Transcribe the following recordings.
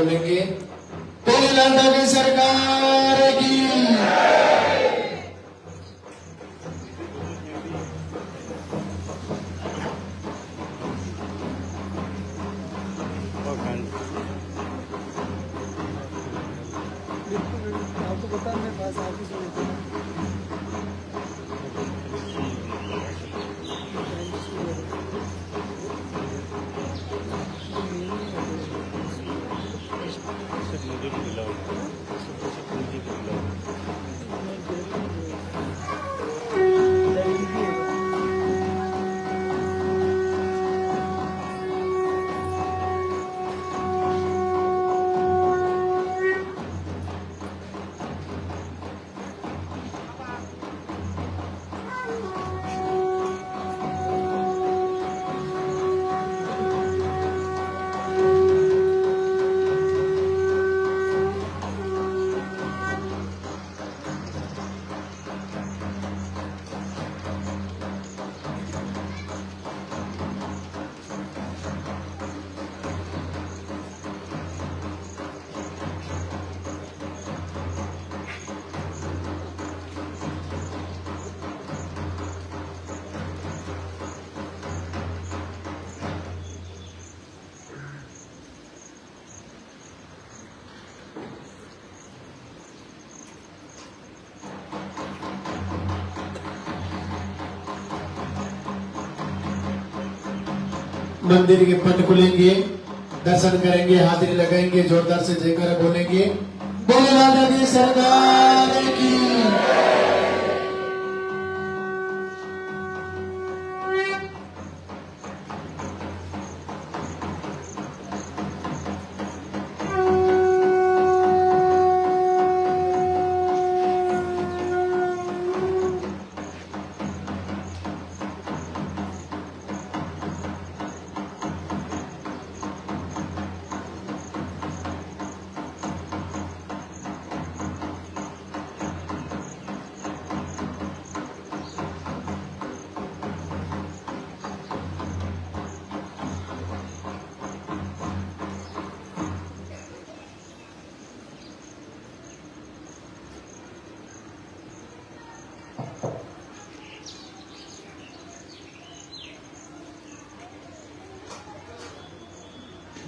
बोलेंगे, बोले लाडा की सरकार की। आपको पता है मेरे पास ऑफिस में मुझे भी मिला मंदिर के पट खुलेंगे, दर्शन करेंगे, हाजिरी लगाएंगे, जोरदार से जयकारा बोलेंगे, बोले लाडा की सरकार की।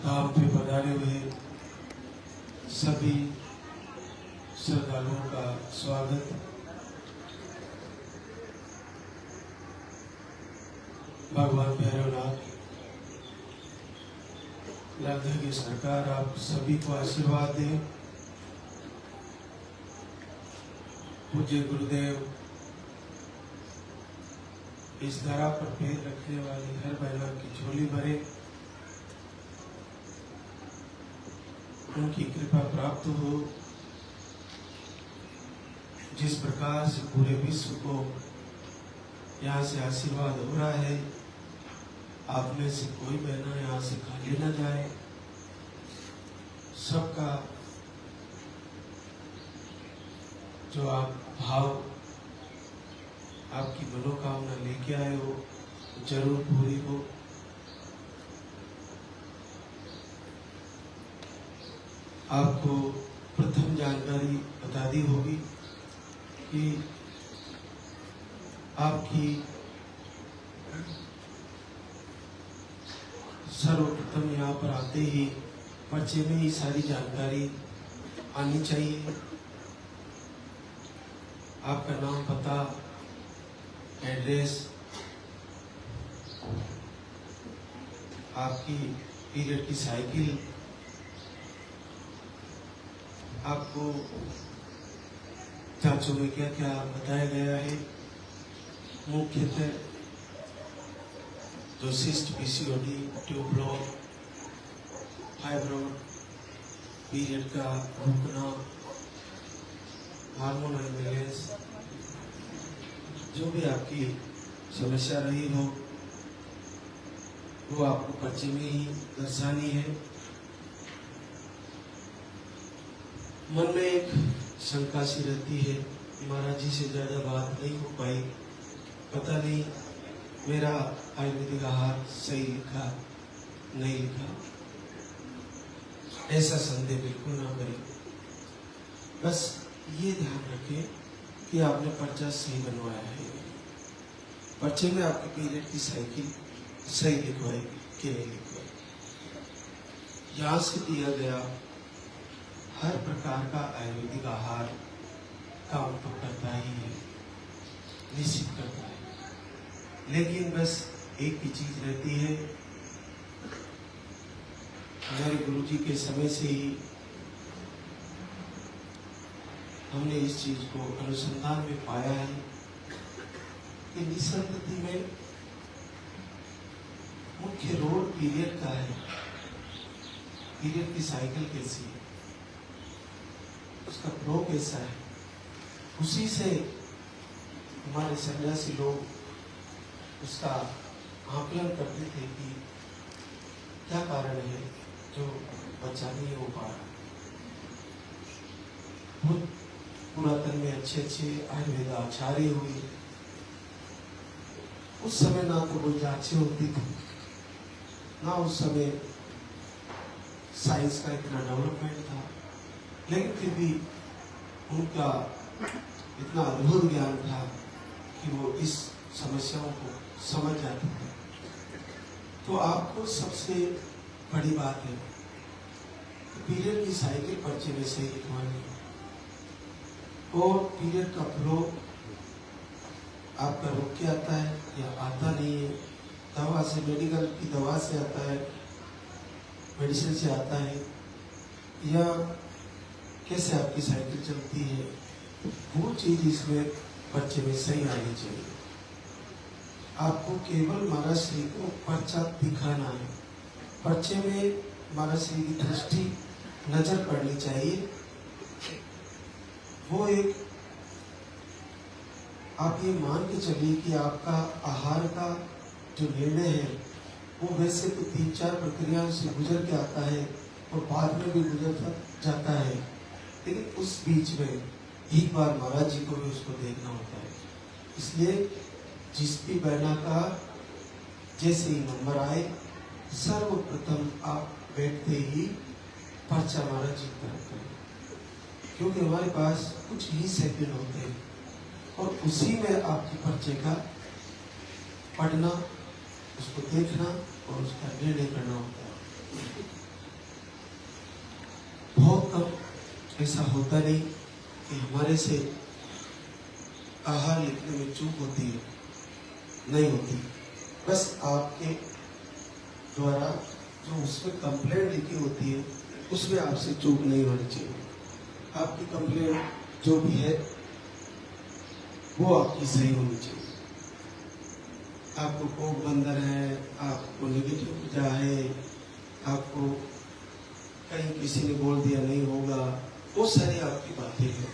धाम पे पधारे हुए सभी श्रद्धालुओं का स्वागत। भगवान भैरवनाथ लाडा की सरकार आप सभी को आशीर्वाद दे। पूज्य गुरुदेव इस धरा पर पैर रखने वाली हर महिला की झोली भरे, उनकी कृपा प्राप्त हो। जिस प्रकार से पूरे विश्व को यहाँ से आशीर्वाद हो रहा है, आप में से कोई बहना यहाँ से खाली न जाए। सबका जो आप भाव, आपकी मनोकामना लेके आए हो, जरूर पूरी हो। आपको प्रथम जानकारी बता दी होगी कि आपकी सर्वप्रथम यहाँ पर आते ही पर्चे में ही सारी जानकारी आनी चाहिए। आपका नाम, पता, एड्रेस, आपकी पीरियड की साइकिल, आपको जांचों में क्या क्या बताया गया है, मुख्यतः जो cyst, PCOD, tube block, fibroid, period का रुकना, हार्मोनल इम्बैलेंस, जो भी आपकी समस्या रही हो वो आपको पर्चे में ही दर्शानी है। मन में एक शंका सी रहती है, महाराज जी से ज्यादा बात नहीं हो पाई, पता नहीं मेरा आयुर्वेदिक आहार सही लिखा नहीं लिखा। ऐसा संदेह बिल्कुल ना करें। बस ये ध्यान रखें कि आपने पर्चा सही बनवाया है। पर्चे में आपके पीरियड की साइकिल सही लिखवाई कि नहीं लिखवाई। यहाँ से दिया गया हर प्रकार का आयुर्वेदिक आहार काम तो करता ही है, निश्चित करता है। लेकिन बस एक ही चीज रहती है, हमारे गुरुजी के समय से ही हमने इस चीज को अनुसंधान में पाया है कि निसंतति में मुख्य रोल पीरियड का है। पीरियड की साइकिल कैसी है, उसका फ्लो कैसा है, उसी से हमारे सन्यासी लोग उसका आकलन करते थे कि क्या कारण है जो बच्चा नहीं हो पा रहा। बहुत पुरातन में अच्छे अच्छे आयुर्वेद आचार्य हुए। उस समय ना तो कोई जांचें होती थी, ना उस समय साइंस का इतना डेवलपमेंट था, लेकिन फिर भी उनका इतना अद्भुत ज्ञान था कि वो इस समस्याओं को समझ जाते थे। तो आपको सबसे बड़ी बात है पीरियड की साइकिल पर्चे में सही लिखवानी है और पीरियड का फ्लो आपका रुक के आता है या आता नहीं है, दवा से, मेडिकल की दवा से आता है, मेडिसिन से आता है, या कैसे आपकी साइकिल चलती है, वो चीज इसमें पर्चे में सही आनी चाहिए। आपको केवल महाराज श्री को पर्चा दिखाना है। पर्चे में महाराज श्री की दृष्टि नजर पड़नी चाहिए। वो एक आप ये मान के चलिए कि आपका आहार का जो निर्णय है वो वैसे तो 3-4 प्रक्रियाओं से गुजर के आता है और बाद में भी गुजरता जाता है, लेकिन उस बीच में एक बार महाराज जी को भी उसको देखना होता है। इसलिए जिस भी बहना का जैसे ही नंबर आए, सर्वप्रथम आप बैठते ही पर्चा महाराज जी की तरफ करें, क्योंकि हमारे पास कुछ ही सेकंड होते हैं और उसी में आपके पर्चे का पढ़ना, उसको देखना और उसका निर्णय करना होता है। बहुत कम ऐसा होता नहीं कि हमारे से आहार लिखने में चूक होती है, नहीं होती। बस आपके द्वारा जो उसमें कंप्लेंट लिखी होती है उसमें आपसे चूक नहीं होनी चाहिए। आपकी कंप्लेंट जो भी है वो आपकी सही होनी चाहिए। आपको कोप बंदर है, आपको नेगेटिव पूजा है, आपको कहीं किसी ने बोल दिया नहीं होगा, बहुत सारी आपकी बातें हैं,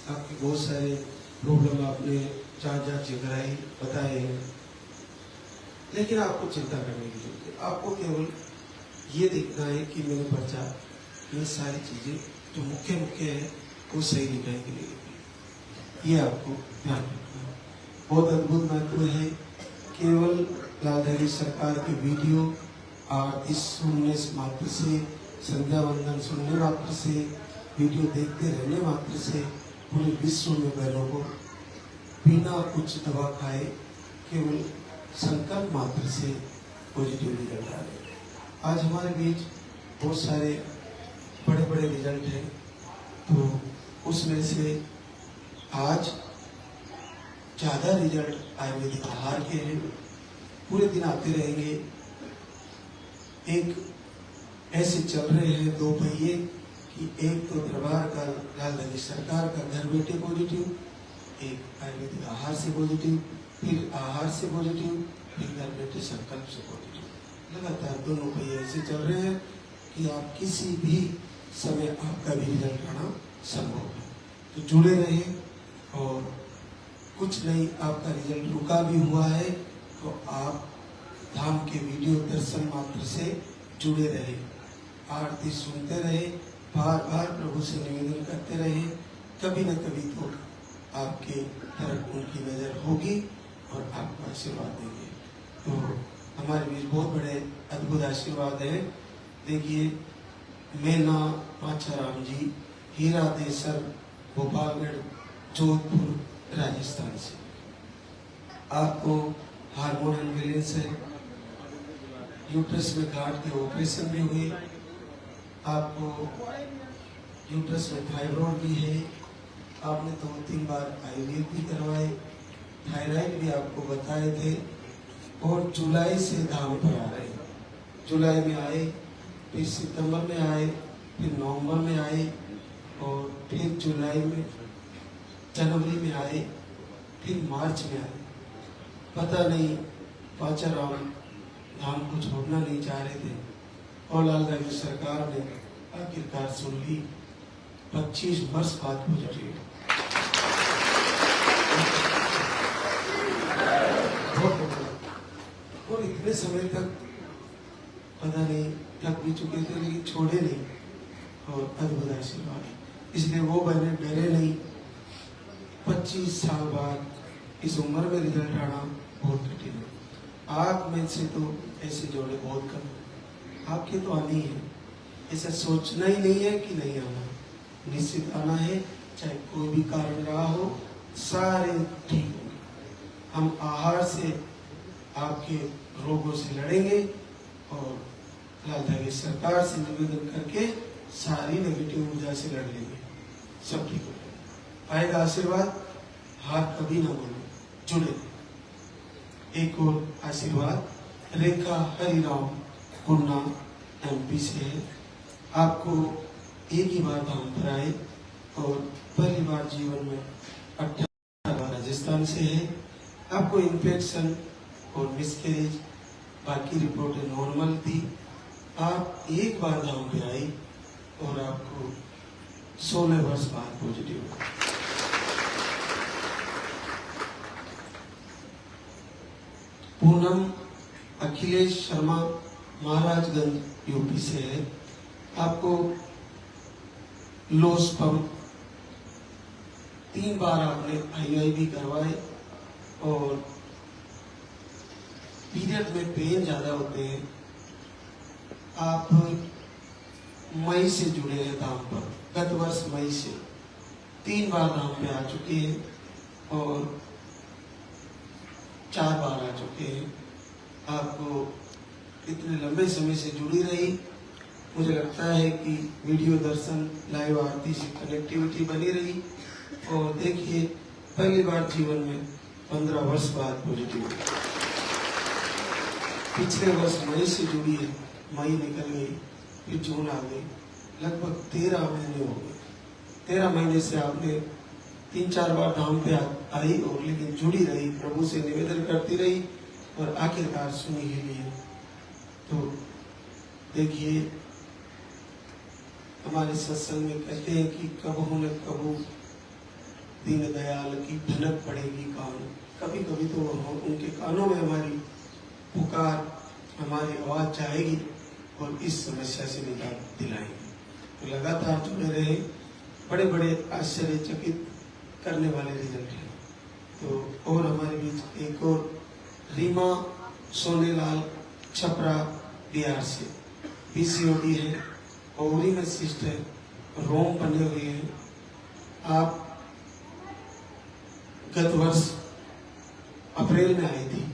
आपके बहुत सारे प्रॉब्लम आपने जहाँ चिकराई बताए हैं, लेकिन आपको चिंता करने की जरूरत है। आपको केवल ये देखना है कि मैंने पर्चा ये सारी चीजें जो मुख्य है वो सही लिखाई के लिए, ये आपको ध्यान रखना है। बहुत अद्भुत महत्व है। केवल लालधारी सरकार के वीडियो आरती सुनने मात्र से, संध्या वंदन सुनने मात्र से, वीडियो देखते रहने मात्र से पूरे विश्व में बहनों को बिना कुछ दवा खाए केवल संकल्प मात्र से पॉजिटिव रिजल्ट आ रहे। आज हमारे बीच बहुत सारे बड़े बड़े रिजल्ट हैं, तो उसमें से आज ज्यादा रिजल्ट आयुर्वेदिक आहार के हैं। पूरे दिन आते रहेंगे। एक ऐसे चल रहे हैं दो पहिए कि एक तो दरबार का लालधारी सरकार का घर बैठे पॉजिटिव, एक आयुर्वेदिक आहार से पॉजिटिव, फिर आहार से पॉजिटिव, फिर घर बैठे संकल्प से पॉजिटिव। लगातार दोनों पहिए ऐसे चल रहे हैं कि आप किसी भी समय आपका भी रिजल्ट आना संभव है। तो जुड़े रहे, और कुछ नहीं आपका रिजल्ट रुका भी हुआ है तो आप धाम के वीडियो दर्शन मात्र से जुड़े रहे, आरती सुनते रहे, बार बार प्रभु से निवेदन करते रहे। कभी न कभी तो आपके तरफ उनकी नजर होगी और आपको आशीर्वाद देंगे। तो हमारे बीच बहुत बड़े अद्भुत आशीर्वाद है। देखिए मेना पाचाराम जी, हीरा देसर, गोपालगढ़, जोधपुर, राजस्थान से। आपको हार्मोन इम्बैलेंस है, यूट्रस में गांठ के ऑपरेशन भी हुए, आपको यूट्रस में फाइब्रोड भी है, आपने 2-3 बार IVF भी करवाए, थायराइड भी आपको बताए थे, और जुलाई से धाम पर आ रहे हैं। जुलाई में आए, फिर सितंबर में आए, फिर नवंबर में आए, और फिर जुलाई में, जनवरी में आए, फिर मार्च में आए। पता नहीं पाचाराम धाम को छोड़ना नहीं चाह रहे थे, और लाल गांधी सरकार ने आखिरकार सुन ली। 25 वर्ष बाद पॉजिटिव, और इतने समय तक पता नहीं थक भी चुके थे, लेकिन छोड़े नहीं, और अद्भुत आशीर्वाद। इसलिए वो बहने डरे नहीं। 25 साल बाद इस उम्र में रिजल्ट आना बहुत कठिन है। आप में से तो ऐसे जोड़े बहुत कम हैं। आपके तो आनी है, ऐसा सोचना ही नहीं है कि नहीं आना, निश्चित आना है, चाहे कोई भी कारण रहा हो, सारे ठीक होंगे। हम आहार से आपके रोगों से लड़ेंगे, और लाल धागे सरकार से निवेदन करके सारी नेगेटिव ऊर्जा से लड़ लेंगे, सब ठीक हो जाएगा। आएगा आशीर्वाद, हाथ कभी ना बोलो, जुड़े। एक और आशीर्वाद रेखा हरिराम गुन्ना MP से है। आपको एक ही बार धाम पर आए, और पहली बार जीवन में 18 राजस्थान से है। आपको इन्फेक्शन और मिसकैरेज, बाकी रिपोर्टें नॉर्मल थी। आप एक बार धाम पे आई, और आपको 16 वर्ष बाद पॉजिटिव हुआ। पूनम अखिलेश शर्मा महाराजगंज UP से है। आपको लो स्पर्म, 3 बार आपने IUI भी करवाए, और पीरियड में पेन ज्यादा होते हैं। आप मई से जुड़े हैं धाम पर, गत वर्ष मई से 3 बार धाम पे आ चुके हैं, और 4 बार आ चुके हैं। आपको इतने लंबे समय से जुड़ी रही, मुझे लगता है कि वीडियो दर्शन, लाइव आरती से कनेक्टिविटी बनी रही। और देखिए, पहली बार जीवन में 15 वर्ष बाद पॉजिटिव। पिछले वर्ष मई से जुड़ी है, मई निकल गई, फिर जून आ गई, लगभग 13 महीने हो गए। 13 महीने से आपने 3-4 बार धाम पे आई, और लेकिन जुड़ी रही, प्रभु से निवेदन करती रही, और आखिरकार सुनी ही ली। तो देखिए, हमारे सत्संग में कहते हैं कि कबहू न कबहू दीन दयाल की भनक पड़ेगी कान। कभी कभी तो उनके कानों में हमारी पुकार, हमारी आवाज जाएगी, और इस समस्या से निजात दिलाएंगे। तो लगातार जुड़े रहे, बड़े बड़े आश्चर्यचकित करने वाले रिजल्ट हैं। तो और हमारे बीच एक और रीमा सोनेलाल छपरा बिहार से, PCOD है, ओवरी में सिस्ट है, रोम बने हुए हैं। आप गत वर्ष अप्रैल में आई थी,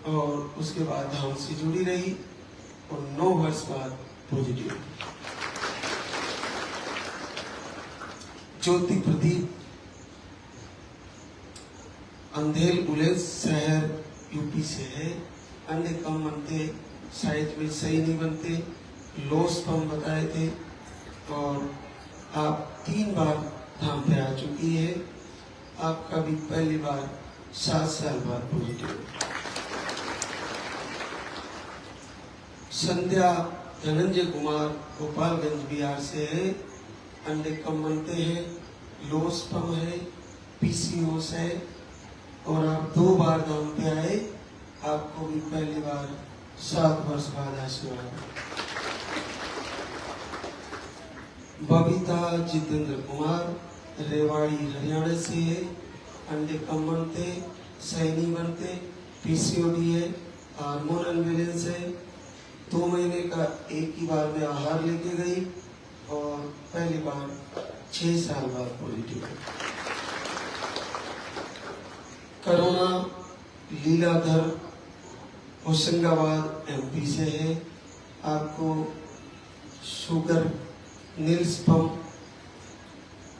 और उसके बाद धाम से जुड़ी रही, और 9 वर्ष बाद पॉजिटिव। ज्योति प्रदीप अंधेल बुलेट शहर UP से है। अंडे कम बनते, साइज में सही नहीं बनते, लो स्पर्म बताए थे, और आप 3 बार धाम पे आ चुकी है। आपका भी पहली बार 7 साल बाद पॉजिटिव। संध्या धनंजय कुमार गोपालगंज बिहार से है। अंडे कम बनते हैं, लो स्पर्म है, PCOS है, और आप 2 बार धाम पे आए। आपको भी पहली बार 7 वर्ष बाद आशीर्वाद। बबीता जितेंद्र कुमार रेवाड़ी हरियाणा से है। अंडे कम बनते, सही नहीं बनते, PCOD है, हार्मोन इम्बैलेंस है, 2 महीने का एक ही बार में आहार लेके गई और पहली बार 6 साल बाद पॉजिटिव। करुणा लीलाधर होशंगाबाद एमपी से है। आपको शुगर नील्स पंप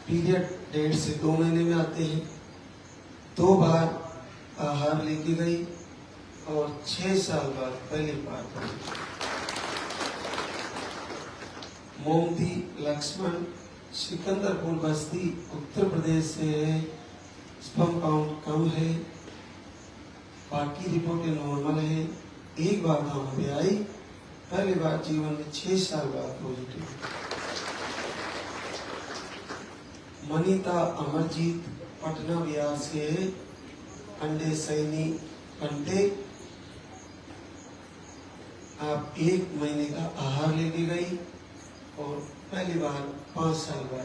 पीरियड 1.5 से 2 महीने में आते हैं। 2 बार आहार लेके गई और 6 साल बाद पहली बार। मोमती लक्ष्मण सिकंदरपुर बस्ती उत्तर प्रदेश से है। स्पर्म काउंट कम है, बाकी रिपोर्टें नॉर्मल है। एक बार हम पे आई, पहली बार जीवन में 6 साल बाद पॉजिटिव। मनीता अमरजीत पटना बिहार से है। अंडे सैनी अंडे। आप 1 महीने का आहार लेके गई और पहली बार 5 साल बाद